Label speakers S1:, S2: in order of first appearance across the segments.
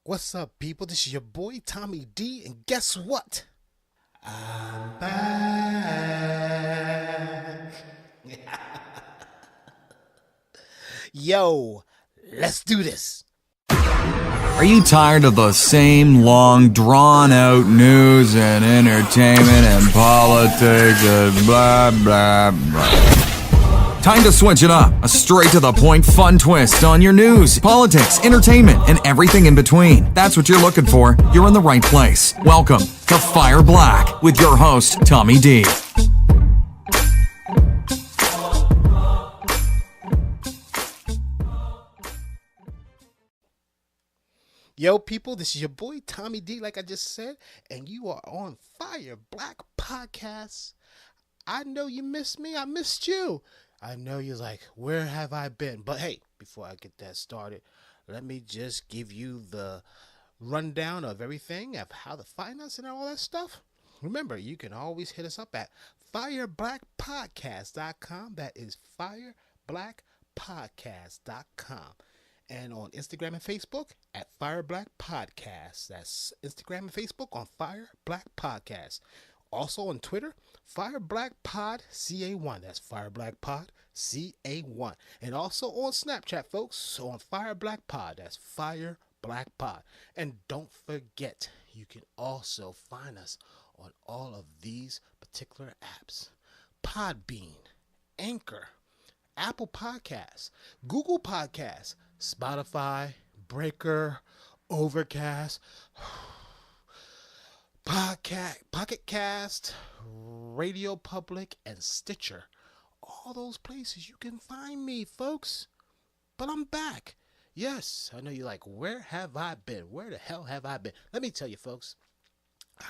S1: What's up, people? This is your boy Tommy D, and guess what? I'm back. Yo, let's do this.
S2: Are you tired of the same long, drawn-out news and entertainment and politics and blah, blah, blah? Time to switch it up. A straight-to-the-point fun twist on your news, politics, entertainment, and everything in between. That's what you're looking for. You're in the right place. Welcome to Fire Black with your host, Tommy D.
S1: Yo, people, this is your boy Tommy D, like I just said, and you are on Fire Black Podcast. I know you missed me. I missed you. I know you're like, where have I been? But hey, before I get that started, let me just give you the rundown of everything, of how to find us and all that stuff. Remember, you can always hit us up at fireblackpodcast.com. That is fireblackpodcast.com. And on Instagram and Facebook at Fire Black Podcast. That's Instagram and Facebook on Fire Black Podcast. Also on Twitter, Fire Black Pod CA1. That's Fire Black Pod CA1. And also on Snapchat, folks. So on Fire Black Pod. That's Fire Black Pod. And don't forget, you can also find us on all of these particular apps: Podbean, Anchor, Apple Podcasts, Google Podcasts, Spotify, Breaker, Overcast, Pocket Cast, Radio Public, and Stitcher. All those places you can find me, folks. But I'm back. Yes, I know you're like, where have I been? Where the hell have I been? Let me tell you, folks.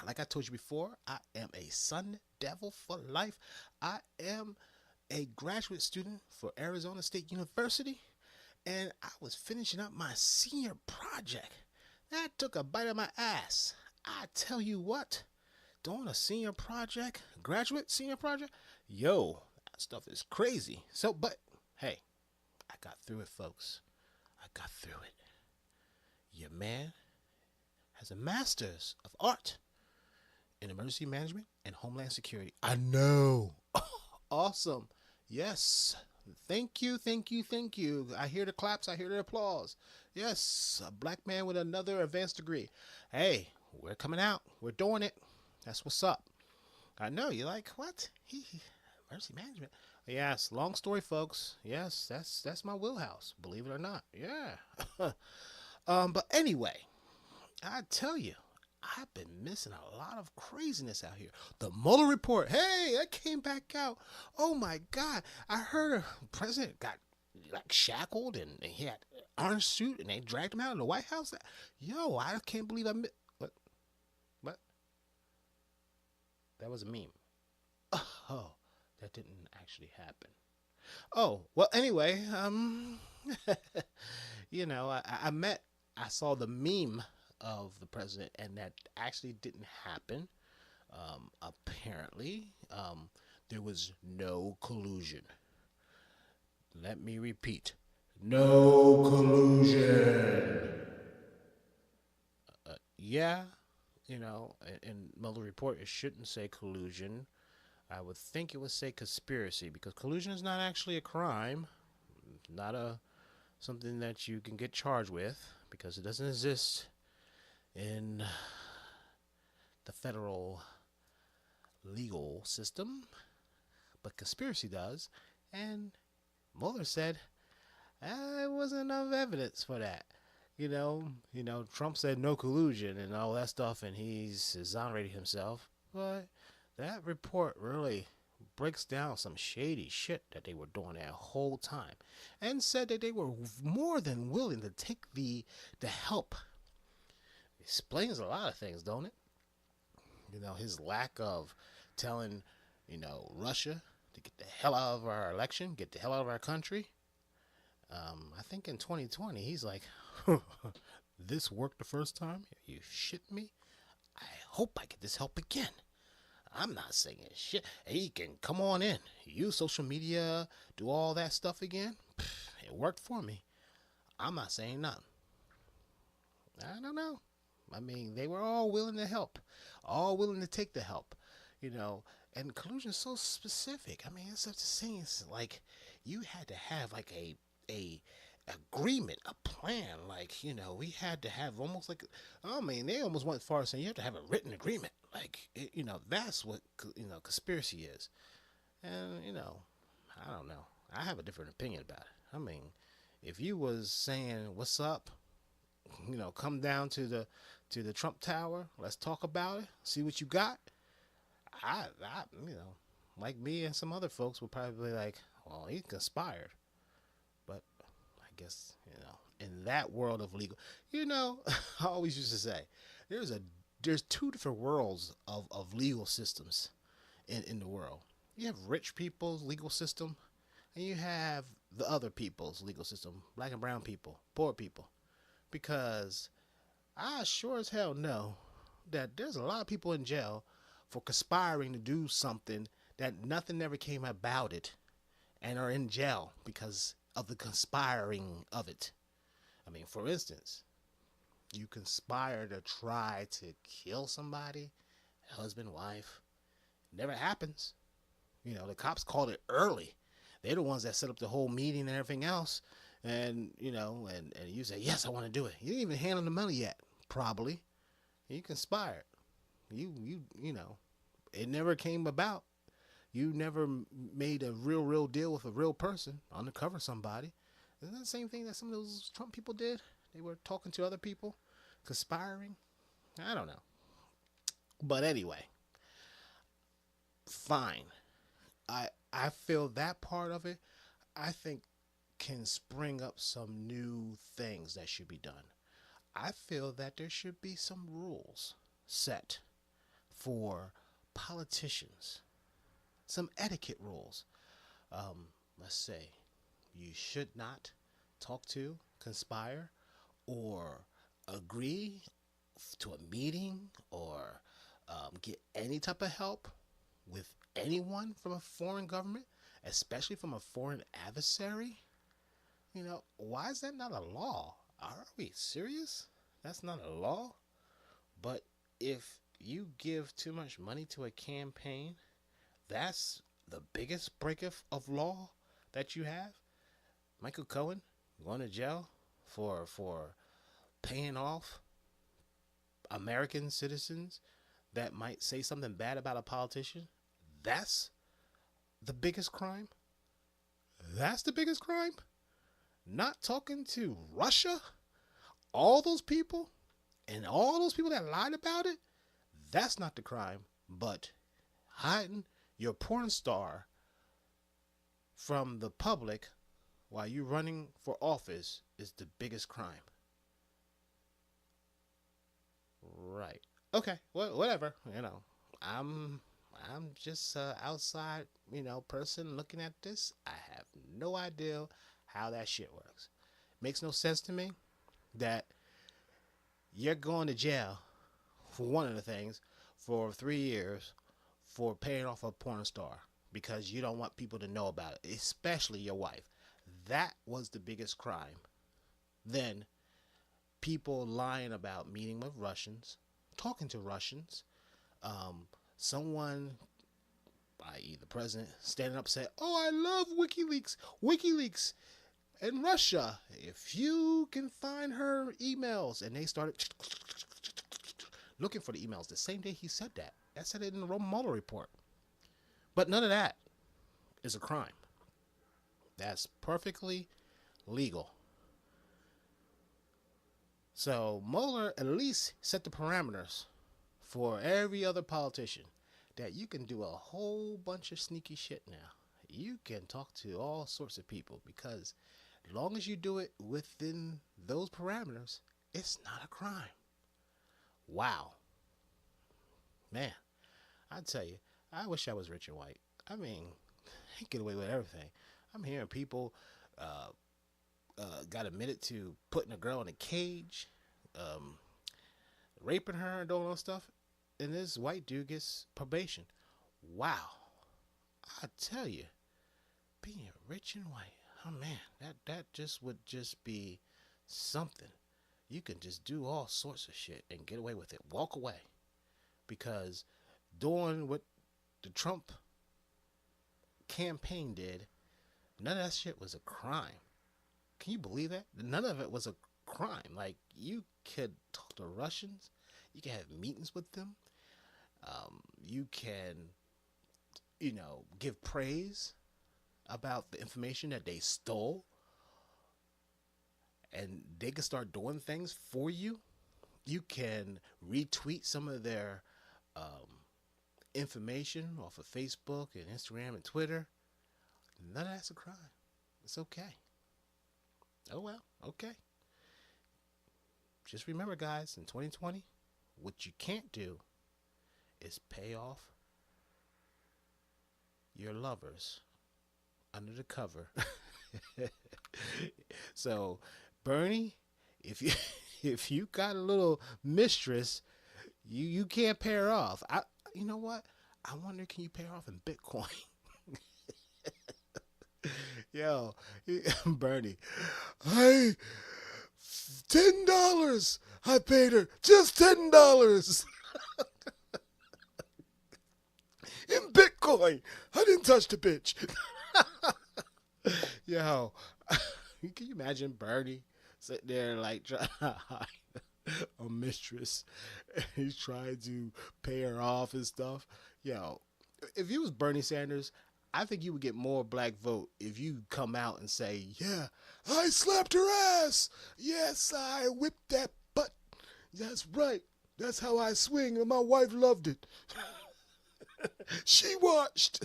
S1: Like I told you before, I am a Sun Devil for life. I am a graduate student for Arizona State University, and I was finishing up my senior project. That took a bite of my ass. I tell you what, doing a senior project, graduate senior project, yo, that stuff is crazy. So, but hey, I got through it, folks. I got through it. Your man has a master's of art in emergency management and homeland security. I know. Awesome. Yes. Thank you. I hear the claps. I hear the applause. Yes. A black man with another advanced degree. Hey, we're coming out. We're doing it. That's what's up. I know. You're like, what? Emergency management. Yes. Long story, folks. Yes. That's my wheelhouse. Believe it or not. Yeah. But anyway, I tell you, I've been missing a lot of craziness out here. The Muller Report. Hey, that came back out. Oh my God. I heard a president got like shackled and he had an orange suit and they dragged him out of the White House. Yo, I can't believe I missed. What? That was a meme. Oh, that didn't actually happen. Oh, well, anyway, I saw the meme of the president, and that actually didn't happen. Apparently, there was no collusion. Let me repeat: no collusion. Yeah, in Mueller Report, it shouldn't say collusion. I would think it would say conspiracy, because collusion is not actually a crime, not something that you can get charged with, because it doesn't exist in the federal legal system, but conspiracy does. And Mueller said there wasn't enough evidence for that. Trump said no collusion and all that stuff, and he's exonerated himself. But that report really breaks down some shady shit that they were doing that whole time, and said that they were more than willing to take the help. Explains a lot of things, don't it? His lack of telling, Russia to get the hell out of our election, get the hell out of our country. I think in 2020, he's like, this worked the first time? You shit me? I hope I get this help again. I'm not saying shit. He can come on in, use social media, do all that stuff again. It worked for me. I'm not saying nothing. I don't know. I mean, they were all willing to help, all willing to take the help, you know. And collusion is so specific. I mean, it's such a thing. It's like you had to have like a agreement, a plan. Like, you know, we had to have almost like, I mean, they almost went as far as saying you have to have a written agreement. Like, you know, that's what, you know, conspiracy is. And, you know, I don't know. I have a different opinion about it. I mean, if you was saying, what's up, you know, come down to the Trump Tower, let's talk about it, see what you got. I you know, like me and some other folks would probably be like, well, he conspired. But I guess, you know, in that world of legal, you know, I always used to say, there's two different worlds of legal systems in the world. You have rich people's legal system, and you have the other people's legal system, black and brown people, poor people. Because I sure as hell know that there's a lot of people in jail for conspiring to do something that nothing ever came about it, and are in jail because of the conspiring of it. I mean, for instance, you conspire to try to kill somebody, husband, wife, never happens. You know, the cops called it early. They're the ones that set up the whole meeting and everything else. And, you know, and you say, yes, I want to do it. You didn't even hand them the money yet, probably. You conspired. You know, it never came about. You never made a real deal with a real person, undercover somebody. Isn't that the same thing that some of those Trump people did? They were talking to other people, conspiring. I don't know. But anyway, fine. I feel that part of it, I think, can spring up some new things that should be done. I feel that there should be some rules set for politicians, some etiquette rules. Let's say you should not talk to, conspire, or agree to a meeting, or get any type of help with anyone from a foreign government, especially from a foreign adversary. You know, why is that not a law? Are we serious? That's not a law? But if you give too much money to a campaign, that's the biggest break of law that you have. Michael Cohen going to jail for paying off American citizens that might say something bad about a politician. That's the biggest crime. That's the biggest crime. Not talking to Russia, all those people, and all those people that lied about it, that's not the crime. But hiding your porn star from the public while you're running for office is the biggest crime. Right. Okay. Well, whatever. You know, I'm just outside, you know, person looking at this. I have no idea how that shit works. Makes no sense to me that you're going to jail for one of the things for 3 years for paying off a porn star because you don't want people to know about it, especially your wife. That was the biggest crime. Then people lying about meeting with Russians, talking to Russians, someone, i.e. the president, standing up saying, oh, I love WikiLeaks. WikiLeaks in Russia. If you can find her emails. And they started looking for the emails the same day he said that. That said it in the Muller Report. But none of that is a crime. That's perfectly legal. So Mueller at least set the parameters for every other politician that you can do a whole bunch of sneaky shit now. You can talk to all sorts of people because as long as you do it within those parameters, it's not a crime. Wow. Man, I tell you, I wish I was rich and white. I mean, I get away with everything. I'm hearing people got admitted to putting a girl in a cage, raping her and doing all that stuff, and this white dude gets probation. Wow. I tell you, being rich and white, oh man, that just would just be something. you can just do all sorts of shit and get away with it. Walk away. Because doing what the Trump campaign did, none of that shit was a crime. Can you believe that? None of it was a crime. Like, you could talk to Russians, you can have meetings with them, you can, give praise about the information that they stole, and they can start doing things for you. You can retweet some of their information off of Facebook and Instagram and Twitter. None of that's a crime. It's okay. Oh well, okay. Just remember, guys, in 2020, what you can't do is pay off your lovers under the cover. So, Bernie, if you got a little mistress, you can't pay her off. You know what? I wonder, can you pay her off in Bitcoin? Yo, Bernie, $10. I paid her just $10 in Bitcoin. I didn't touch the bitch. Yo, can you imagine Bernie sitting there like trying to hide a mistress? He's trying to pay her off and stuff. Yo, if you was Bernie Sanders, I think you would get more black vote if you come out and say, yeah, I slapped her ass. Yes, I whipped that butt. That's right. That's how I swing, and my wife loved it. She watched.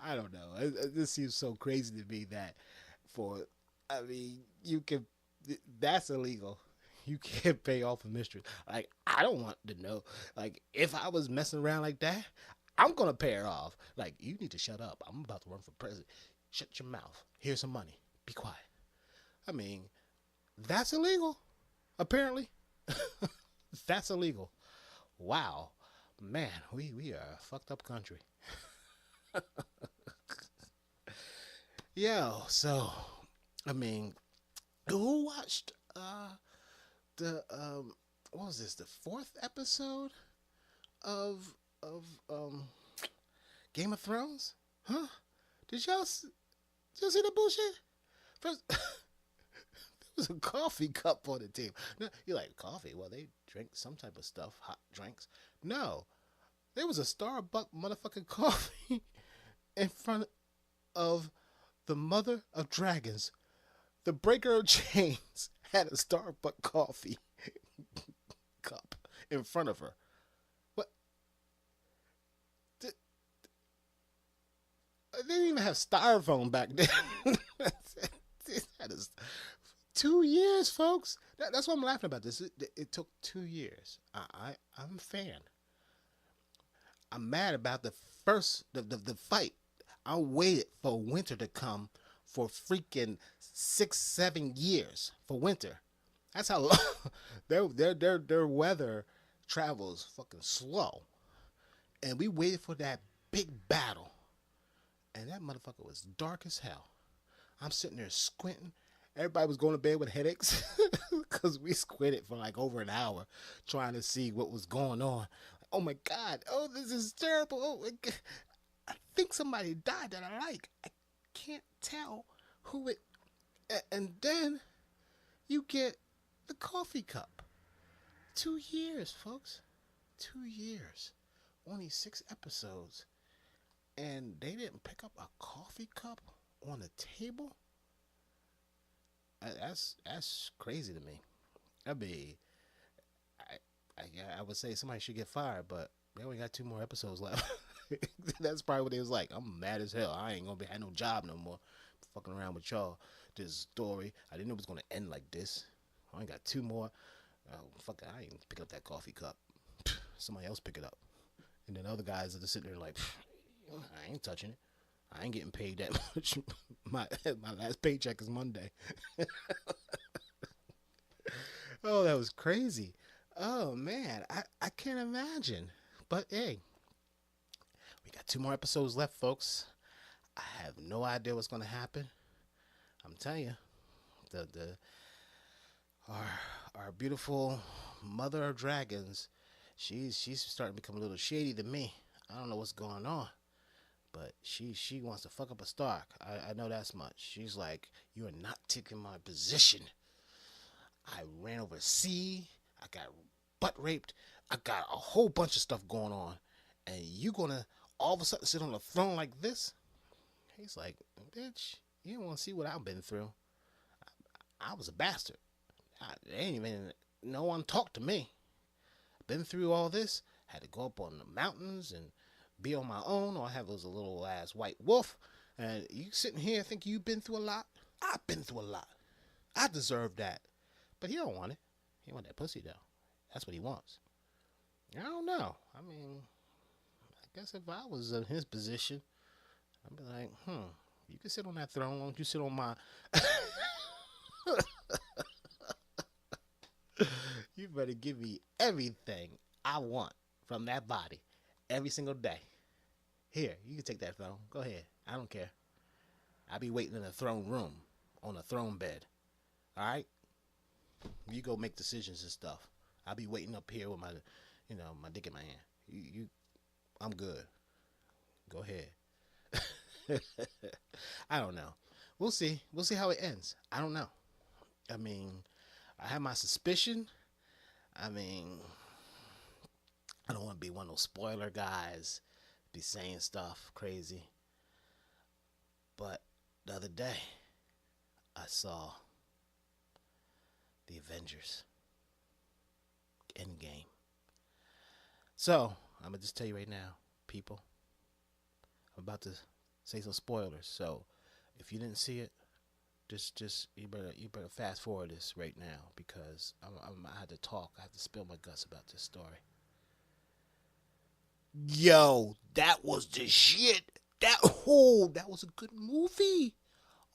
S1: I don't know. This seems so crazy to me that that's illegal. You can't pay off a mistress. Like, I don't want to know. Like, if I was messing around like that, I'm going to pay her off. Like, you need to shut up. I'm about to run for president. Shut your mouth. Here's some money. Be quiet. I mean, that's illegal, apparently. That's illegal. Wow. Man, we are a fucked up country. Yo, so, I mean, who watched what was this, the 4th episode of Game of Thrones? Huh? Did y'all see the bullshit? First, there was a coffee cup on the table. No, you're like, coffee? Well, they drink some type of stuff, hot drinks. No, there was a Starbucks motherfucking coffee in front of the mother of dragons. The breaker of chains had a Starbucks coffee cup in front of her. What? They didn't even have styrofoam back then. That is 2 years, folks. That's why I'm laughing about this. It took 2 years. I'm a fan. I'm mad about the fight. I waited for winter to come for freaking 6-7 years for winter. That's how long their weather travels fucking slow. And we waited for that big battle. And that motherfucker was dark as hell. I'm sitting there squinting. Everybody was going to bed with headaches because we squinted for like over an hour trying to see what was going on. Oh my God. Oh, this is terrible. Oh my God. I think somebody died that I like. I can't tell who it. And then you get the coffee cup. 2 years, folks. 2 years. Only 6 episodes. And they didn't pick up a coffee cup on the table? That's crazy to me. I mean, I would say somebody should get fired, but we only got 2 more episodes left. That's probably what they was like. I'm mad as hell. I ain't gonna have no job no more. Fucking around with y'all. This story, I didn't know it was gonna end like this. I only got 2 more. Oh, fuck it. I ain't pick up that coffee cup. Somebody else pick it up. And then other guys are just sitting there like, I ain't touching it. I ain't getting paid that much. My last paycheck is Monday. Oh, that was crazy. Oh man, I can't imagine. But hey, we got 2 more episodes left, folks. I have no idea what's gonna happen. I'm telling you, the our beautiful mother of dragons, she's starting to become a little shady to me. I don't know what's going on, but she wants to fuck up a Stark. I know that's much. She's like, you are not taking my position. I ran over sea. I got butt raped. I got a whole bunch of stuff going on, and you gonna all of a sudden sit on a throne like this? He's like, bitch, you don't want to see what I've been through. I was a bastard. They ain't even no one talked to me. Been through all this. Had to go up on the mountains and be on my own. All I have was a little ass white wolf. And you sitting here thinking you've been through a lot? I've been through a lot. I deserve that. But he don't want it. He want that pussy though. That's what he wants. I don't know. I mean, I guess if I was in his position, I'd be like, you can sit on that throne. Why don't you sit on my... You better give me everything I want from that body every single day. Here, you can take that throne. Go ahead. I don't care. I'll be waiting in a throne room on a throne bed. All right? You go make decisions and stuff. I'll be waiting up here with my, my dick in my hand. I'm good. Go ahead. I don't know. We'll see. We'll see how it ends. I don't know. I mean, I have my suspicion. I mean, I don't want to be one of those spoiler guys, be saying stuff crazy. But the other day, I saw the Avengers Endgame. So, I'm going to just tell you right now, people, I'm about to say some spoilers. So, if you didn't see it, just you better fast forward this right now, because I had to talk. I have to spill my guts about this story. Yo, that was the shit. That was a good movie.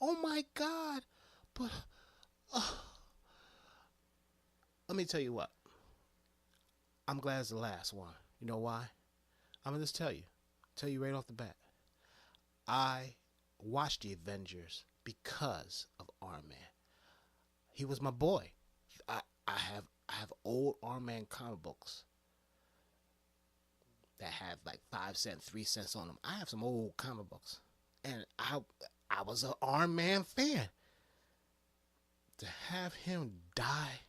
S1: Oh my God. But let me tell you what. I'm glad it's the last one. You know why? I'm gonna just tell you right off the bat. I watched the Avengers because of Iron Man. He was my boy. I have old Iron Man comic books that have like 5 cents, 3 cents on them. I have some old comic books, and I was an Iron Man fan. To have him die,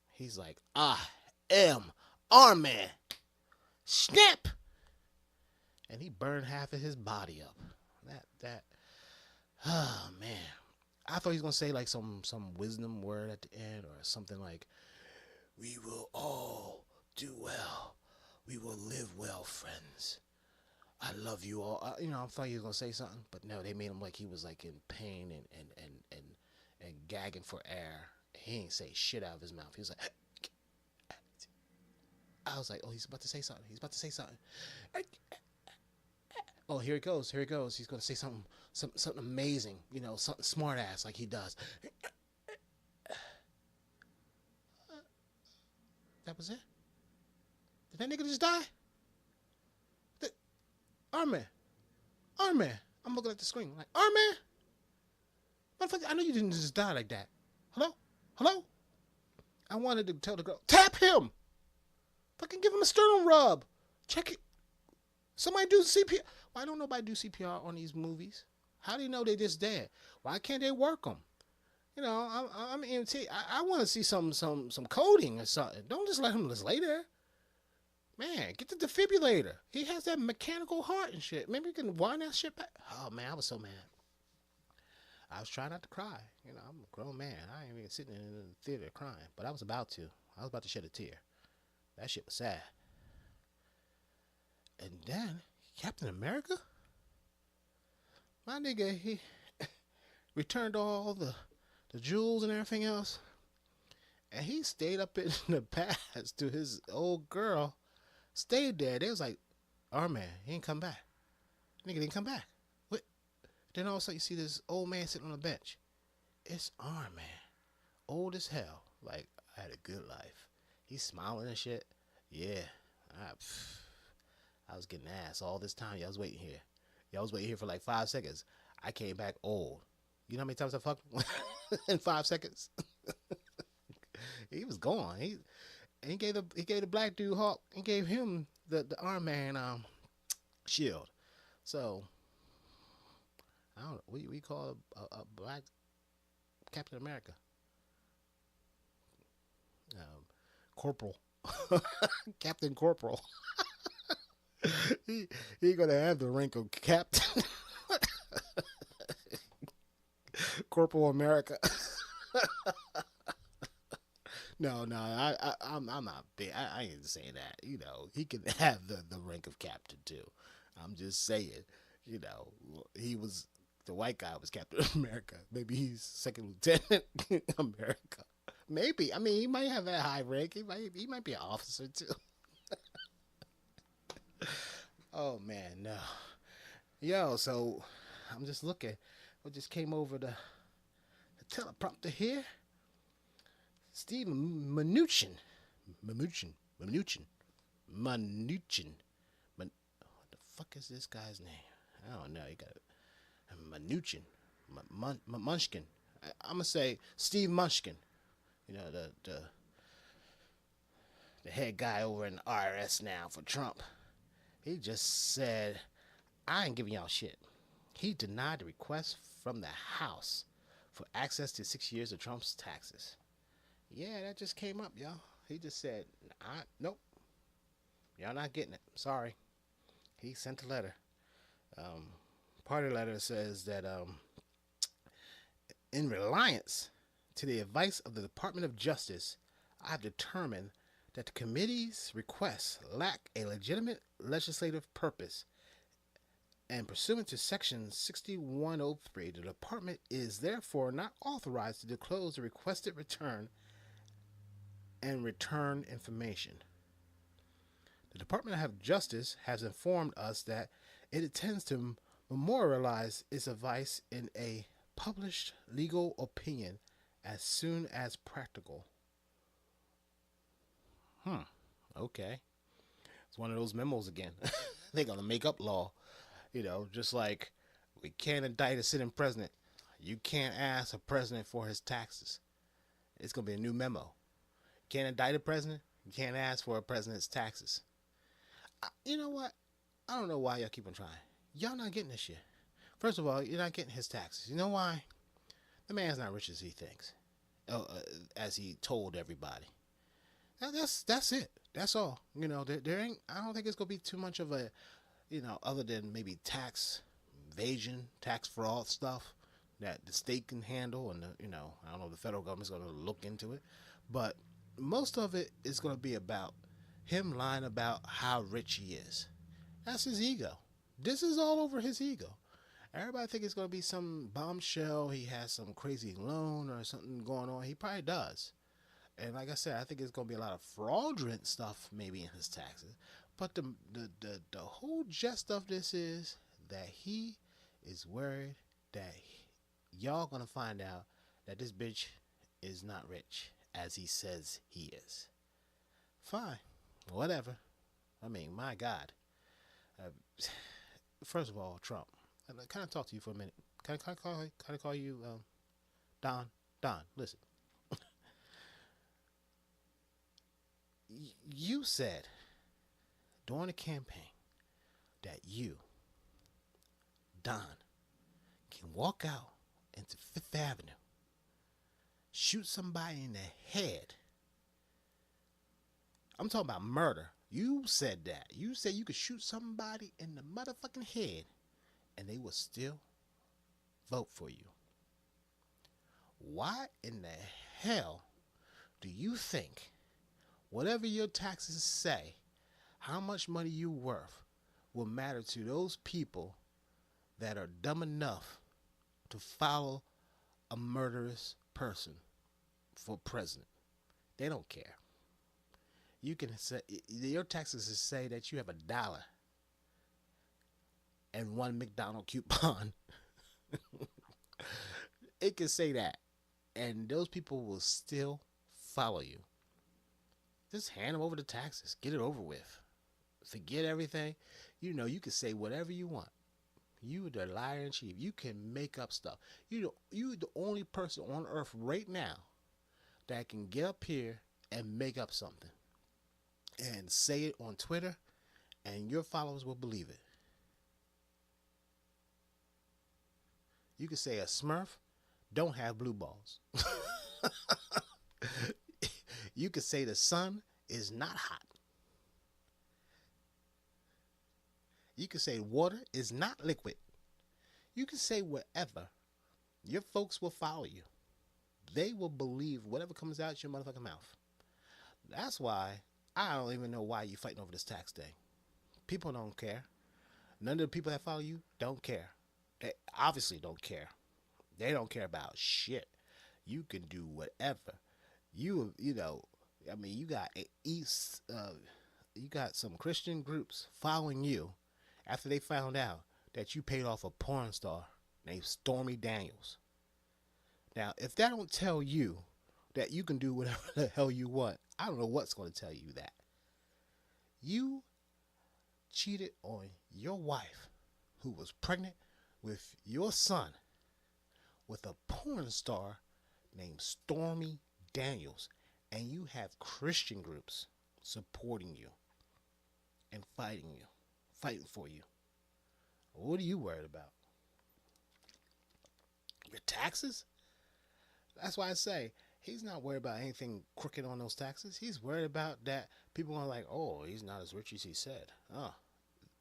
S1: he's like, I am Iron Man. Snap! And he burned half of his body up. Oh man. I thought he was gonna say like some wisdom word at the end, or something like, we will all do well. We will live well, friends. I love you all. I thought he was gonna say something, but no, they made him like he was like in pain and gagging for air. He ain't say shit out of his mouth. He was like, I was like, oh, he's about to say something. Oh, here it goes. He's gonna say something amazing. Something smart ass like he does. That was it. Did that nigga just die? Iron Man. I'm looking at the screen like, Iron Man? Motherfucker, I know you didn't just die like that. Hello? I wanted to tell the girl, tap him. Fucking give him a sternum rub. Check it. Somebody do CPR. Why don't nobody do CPR on these movies? How do you know they just dead? Why can't they work them? I'm EMT. I want to see some coding or something. Don't just let him just lay there. Man, get the defibrillator. He has that mechanical heart and shit. Maybe you can wind that shit back. Oh, man, I was so mad. I was trying not to cry. I'm a grown man. I ain't even sitting in the theater crying. But I was about to. I was about to shed a tear. That shit was sad. And then, Captain America? My nigga, he returned all the jewels and everything else. And he stayed up in the past to his old girl. Stayed there. They was like, Iron Man, he ain't come back. Nigga didn't come back. What? Then all of a sudden you see this old man sitting on a bench. It's Iron Man. Old as hell. Like, I had a good life. He's smiling and shit. Yeah. I was getting ass all this time. Y'all was waiting here. Y'all was waiting here for like 5 seconds. I came back old. You know how many times I fucked in 5 seconds? He was gone. He gave the black dude Hawk. He gave him the Iron Man shield. So I don't know. We call a black Captain America. Corporal. Captain Corporal. he he gonna have the rank of Captain Corporal America. No, I'm not big. I ain't saying that. You know, he can have the rank of captain too. I'm just saying. You know, he was the white guy was Captain America. Maybe he's second lieutenant America. Maybe. I mean, he might have that high rank. He might be an officer too. Oh man, no. Yo, so I'm just looking. I just came over the teleprompter here. Steve Mnuchin. Mnuchin. What the fuck is this guy's name? I don't know. You got Mnuchin. Munchkin. I'm going to say Steve Munchkin. You know, the head guy over in the IRS now for Trump. He just said, I ain't giving y'all shit. He denied the request from the House for access to 6 years of Trump's taxes. Yeah, that just came up, y'all. He just said, nope. Y'all not getting it. Sorry. He sent a letter. Part of the letter says that in reliance to the advice of the Department of Justice, I have determined that the committee's requests lack a legitimate legislative purpose. And pursuant to Section 6103, the Department is therefore not authorized to disclose the requested return and return information. The Department of Justice has informed us that it intends to memorialize its advice in a published legal opinion as soon as practical. Okay. It's one of those memos again. They're going to make up law. You know, just like we can't indict a sitting president. You can't ask a president for his taxes. It's going to be a new memo. Can't indict a president. You can't ask for a president's taxes. You know what? I don't know why y'all keep on trying. Y'all not getting this shit. First of all, you're not getting his taxes. You know why? The man's not rich as he thinks. As he told everybody. That's it. That's all. You know, there ain't. I don't think it's gonna be too much of a, you know, other than maybe tax evasion, tax fraud stuff that the state can handle, and I don't know if the federal government's gonna look into it, but most of it is gonna be about him lying about how rich he is. That's his ego. This is all over his ego. Everybody think it's gonna be some bombshell. He has some crazy loan or something going on. He probably does. And like I said, I think it's going to be a lot of fraudulent stuff maybe in his taxes. But the whole gist of this is that he is worried that y'all going to find out that this bitch is not rich as he says he is. Fine. Whatever. I mean, my God. First of all, Trump. Can I talk to you for a minute? Can I call you Don? Don, listen. You said during the campaign that you, Don, can walk out into Fifth Avenue, shoot somebody in the head. I'm talking about murder. You said that. You said you could shoot somebody in the motherfucking head and they will still vote for you. Why in the hell do you think whatever your taxes say, how much money you're worth, will matter to those people that are dumb enough to follow a murderous person for president? They don't care. You can say your taxes say that you have $1 and one McDonald's coupon. It can say that, and those people will still follow you. Just hand them over the taxes. Get it over with. Forget everything. You know, you can say whatever you want. You the liar in chief. You can make up stuff. You the only person on earth right now that can get up here and make up something and say it on Twitter, and your followers will believe it. You can say a Smurf don't have blue balls. You can say the sun is not hot. You can say water is not liquid. You can say whatever. Your folks will follow you. They will believe whatever comes out your motherfucking mouth. That's why I don't even know why you're fighting over this tax thing. People don't care. None of the people that follow you don't care. They obviously don't care. They don't care about shit. You can do whatever. You know, I mean, you got some Christian groups following you after they found out that you paid off a porn star named Stormy Daniels. Now, if that don't tell you that you can do whatever the hell you want, I don't know what's going to tell you that. You cheated on your wife who was pregnant with your son with a porn star named Stormy Daniels, and you have Christian groups supporting you and fighting for you. What are you worried about? Your taxes? That's why I say he's not worried about anything crooked on those taxes. He's worried about that people are like, oh, he's not as rich as he said. Oh,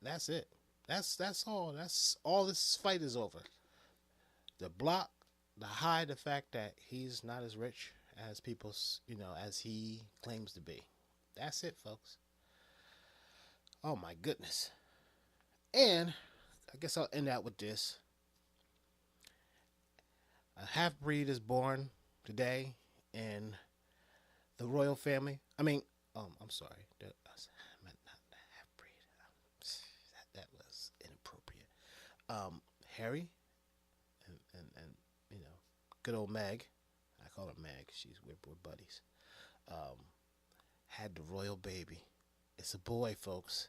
S1: that's it. That's all. That's all this fight is over. To hide the fact that he's not as rich as people, as he claims to be. That's it, folks. Oh my goodness. And I guess I'll end out with this. A half-breed is born today in the royal family. I'm sorry. I meant not the half-breed. That was inappropriate. Harry and good old Meg. I call her Meg. We're buddies. Had the royal baby. It's a boy, folks.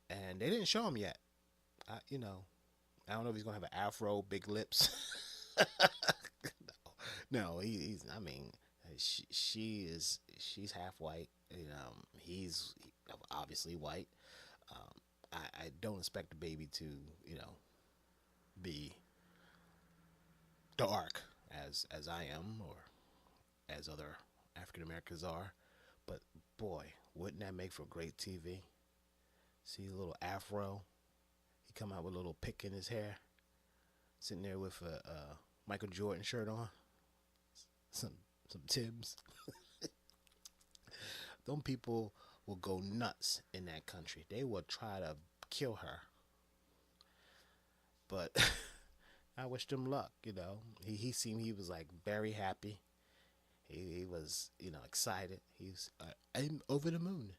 S1: And they didn't show him yet. I don't know if he's going to have an afro, big lips. No, she's half white. He's obviously white. I don't expect the baby to, be dark as I am or as other African Americans are. But boy, wouldn't that make for great TV? See a little afro. He come out with a little pick in his hair, sitting there with a Michael Jordan shirt on, some Timbs. Them people will go nuts in that country. They will try to kill her. But I wish them luck. He seemed he was like very happy. He was excited. I'm over the moon,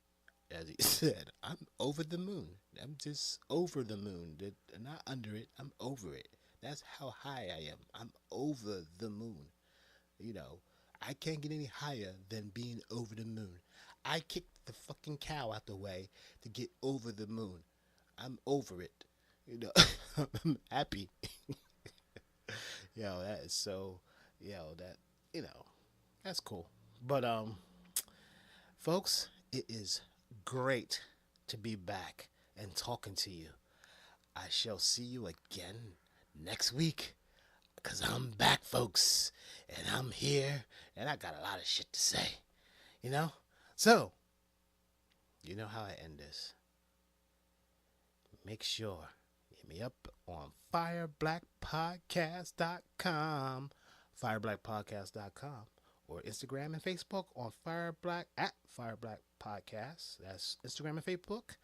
S1: as he said. I'm over the moon. I'm just over the moon. Not under it. I'm over it. That's how high I am. I'm over the moon. I can't get any higher than being over the moon. I kicked the fucking cow out the way to get over the moon. I'm over it. I'm happy. That is so, that's cool. But, folks, it is great to be back and talking to you. I shall see you again next week, because I'm back, folks, and I'm here, and I got a lot of shit to say, So, you know how I end this. Make sure you hit me up on fireblackpodcast.com, fireblackpodcast.com, or Instagram and Facebook on Fireblack Podcast. That's Instagram and Facebook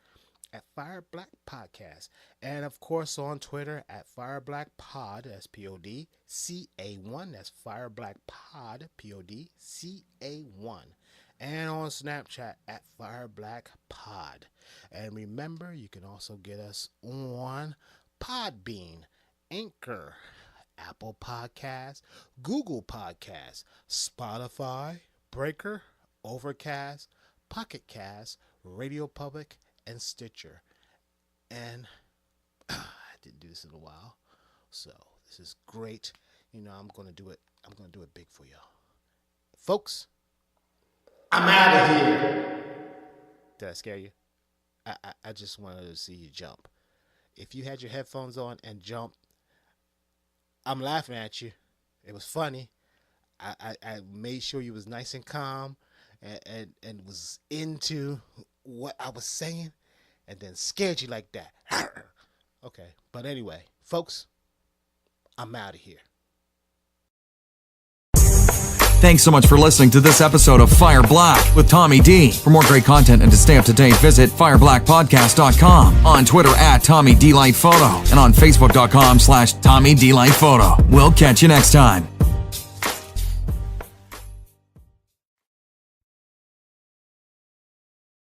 S1: at Fireblack Podcast. And of course on Twitter at FireBlackPod, that's PODCA1, that's FireBlackPod, PODCA1. And on Snapchat at FireBlackPod. And remember, you can also get us on Podbean, Anchor, Apple Podcasts, Google Podcasts, Spotify, Breaker, Overcast, Pocket Cast, Radio Public, and Stitcher. And didn't do this in a while. So this is great. I'm going to do it. I'm going to do it big for y'all. Folks, I'm out of here. Did I scare you? I just wanted to see you jump. If you had your headphones on and jump, I'm laughing at you. It was funny. I made sure you was nice and calm and was into what I was saying, and then scared you like that. Okay, but anyway, folks, I'm out of here.
S2: Thanks so much for listening to this episode of Fire Black with Tommy D. For more great content and to stay up to date, visit fireblackpodcast.com, on Twitter at Tommy D Light Photo, and on Facebook.com/Tommy D Light Photo. We'll catch you next time.